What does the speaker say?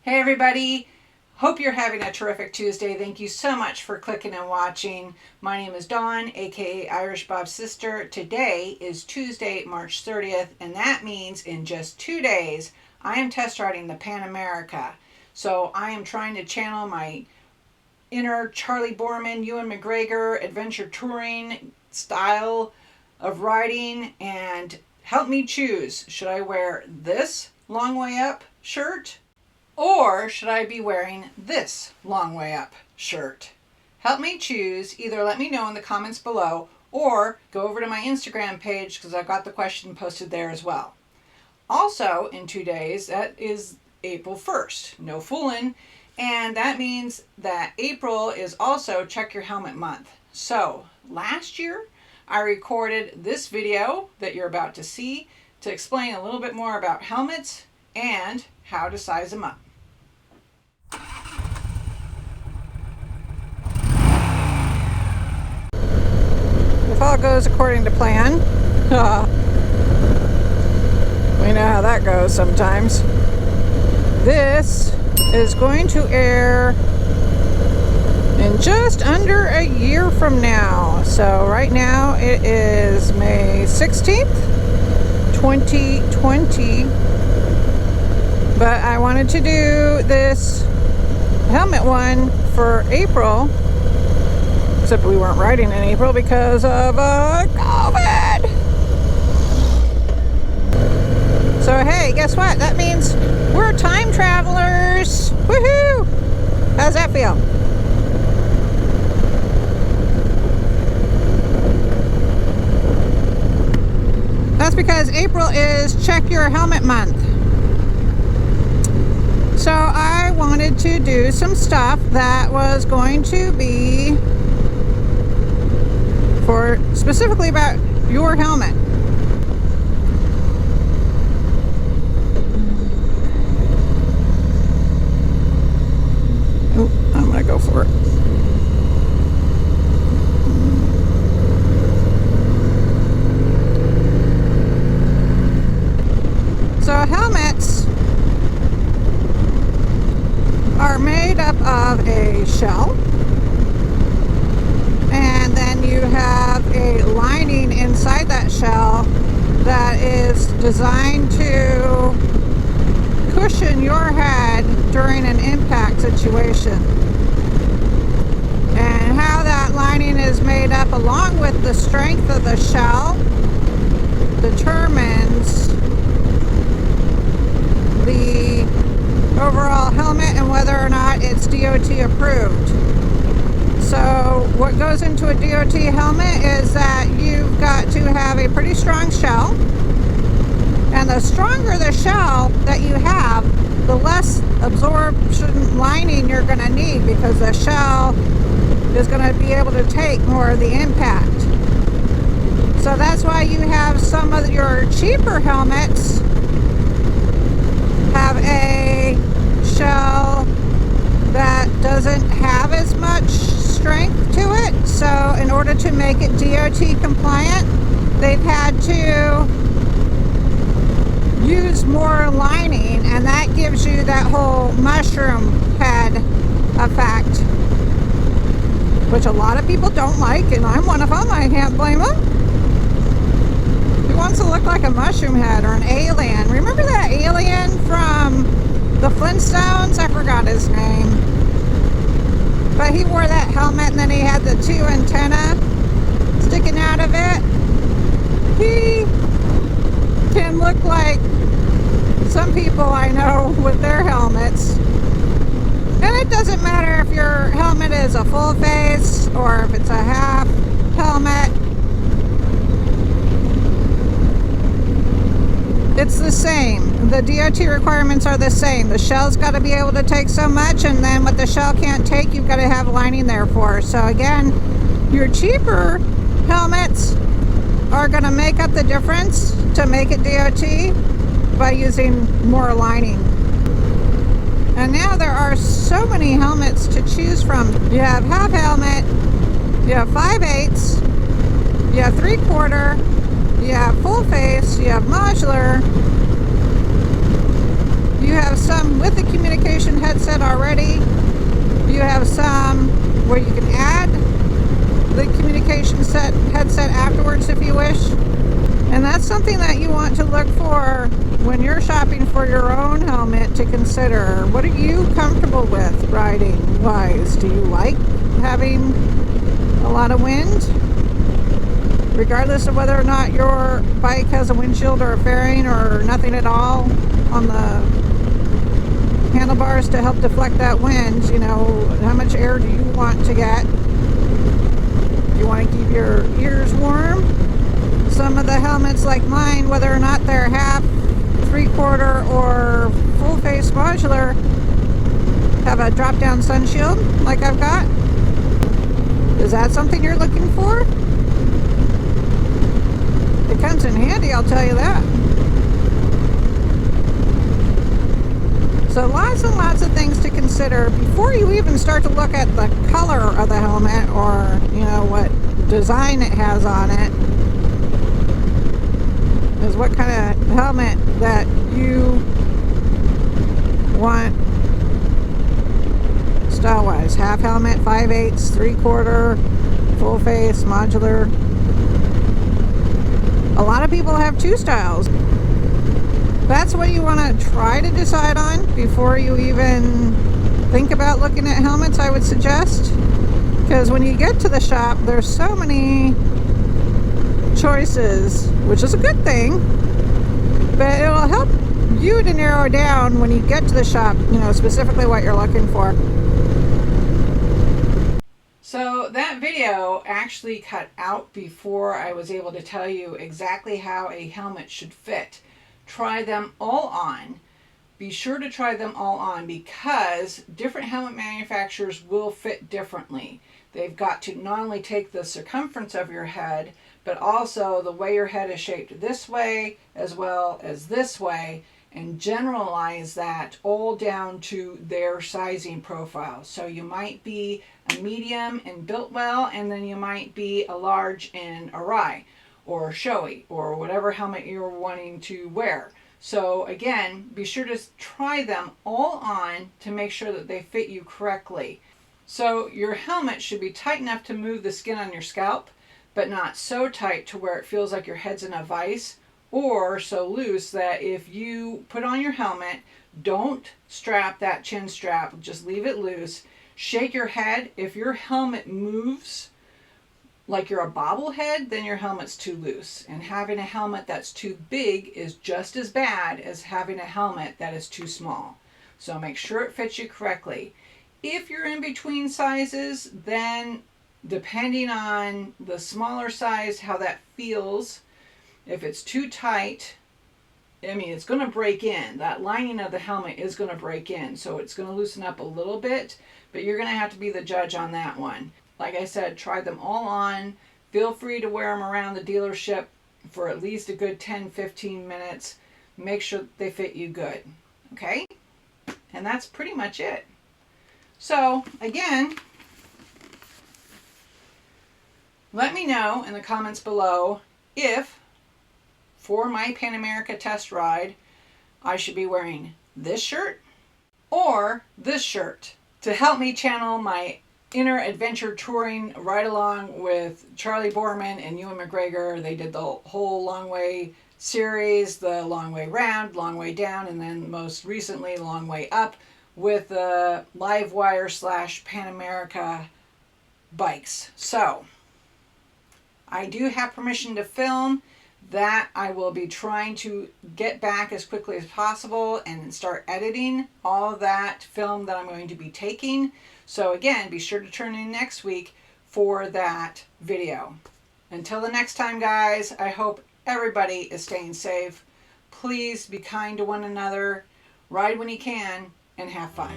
Hey everybody, hope you're having a terrific Tuesday. Thank you so much for clicking and watching. My name is Dawn, aka Irish Bob's sister. Today is Tuesday, March 30th, and that means in just 2 days, I am test riding the Pan America. So I am trying to channel my inner Charlie Borman, Ewan McGregor, adventure touring style of riding and help me choose. Should I wear this long way up shirt? Or should I be wearing this long way up shirt? Help me choose. Either let me know in the comments below or go over to my Instagram page because I've got the question posted there as well. Also in 2 days, that is April 1st. No fooling. And that means that April is also Check Your Helmet Month. So last year I recorded this video that you're about to see to explain a little bit more about helmets and how to size them up. If all goes according to plan, we know how that goes sometimes. This is going to air in just under a year from now. So right now it is May 16th, 2020. But I wanted to do this helmet one for April, except we weren't riding in April because of COVID. So hey, guess what? That means we're time travelers. Woohoo! How's that feel? That's because April is Check Your Helmet Month. So I wanted to do some stuff that was going to be for specifically about your helmet. Oh, I'm gonna go for it. So helmets are made up of a shell, and then you have a lining inside that shell that is designed to cushion your head during an impact situation. And how that lining is made up along with the strength of the shell determines the overall helmet and whether or not it's DOT approved. So what goes into a DOT helmet is that you've got to have a pretty strong shell, and the stronger the shell that you have, the less absorption lining you're going to need, because the shell is going to be able to take more of the impact. So that's why you have some of your cheaper helmets have a shell that doesn't have as much strength to it. So in order to make it DOT compliant, they've had to use more lining, and that gives you that whole mushroom head effect, which a lot of people don't like, and I'm one of them. I can't blame them. Who wants to look like a mushroom head or an alien? Remember that alien from the Flintstones? I forgot his name. But he wore that helmet and then he had the two antennae sticking out of it. He can look like some people I know with their helmets. And it doesn't matter if your helmet is a full face or if it's a half helmet. It's the same. The DOT requirements are the same. The shell's got to be able to take so much, and then what the shell can't take, you've got to have a lining there for. So again, your cheaper helmets are going to make up the difference to make it DOT by using more lining. And now there are so many helmets to choose from. You have half helmet, you have 5/8, you have 3/4, you have full face, you have modular, you have some with the communication have some where you can add the communication headset afterwards if you wish. And that's something that you want to look for when you're shopping for your own helmet to consider. What are you comfortable with riding wise? Do you like having a lot of wind? Regardless of whether or not your bike has a windshield or a fairing or nothing at all on the handlebars to help deflect that wind, you know, how much air do you want to get? Do you want to keep your ears warm? Some of the helmets like mine, whether or not they're half, three-quarter, or full-face modular, have a drop-down sun shield like I've got. Is that something you're looking for? It comes in handy, I'll tell you that. So lots and lots of things to consider before you even start to look at the color of the helmet or, you know, what design it has on it. Is what kind of helmet that you want style-wise. Half helmet, 5/8, three-quarter, full face, modular. A lot of people have two styles. That's what you want to try to decide on before you even think about looking at helmets, I would suggest. Because when you get to the shop, there's so many choices, which is a good thing, but it'll help you to narrow down when you get to the shop, you know, specifically what you're looking for. So that video actually cut out before I was able to tell you exactly how a helmet should fit. Try them all on. Be sure to try them all on because different helmet manufacturers will fit differently. They've got to not only take the circumference of your head, but also the way your head is shaped this way as well as this way, and generalize that all down to their sizing profile. So you might be a medium and built well, and then you might be a large and awry or showy or whatever helmet you're wanting to wear. So again, be sure to try them all on to make sure that they fit you correctly. So your helmet should be tight enough to move the skin on your scalp, but not so tight to where it feels like your head's in a vise, or so loose that if you put on your helmet, don't strap that chin strap, just leave it loose. Shake your head. If your helmet moves like you're a bobblehead, then your helmet's too loose. And having a helmet that's too big is just as bad as having a helmet that is too small. So make sure it fits you correctly. If you're in between sizes, then depending on the smaller size, how that feels, if it's too tight, I mean, it's going to break in. That lining of the helmet is going to break in. So it's going to loosen up a little bit, but you're going to have to be the judge on that one. Like I said, try them all on. Feel free to wear them around the dealership for at least a good 10-15 minutes. Make sure they fit you good. Okay? And that's pretty much it. So, again, let me know in the comments below if, for my Pan America test ride, I should be wearing this shirt or this shirt to help me channel my inner adventure touring ride along with Charlie Borman and Ewan McGregor. They did the whole Long Way series, the Long Way Round, Long Way Down, and then most recently Long Way Up with the Livewire / Pan America bikes. So I do have permission to film. That I will be trying to get back as quickly as possible and start editing all that film that I'm going to be taking. So again, be sure to turn in next week for that video. Until the next time, guys, I hope everybody is staying safe. Please be kind to one another, ride when you can, and have fun.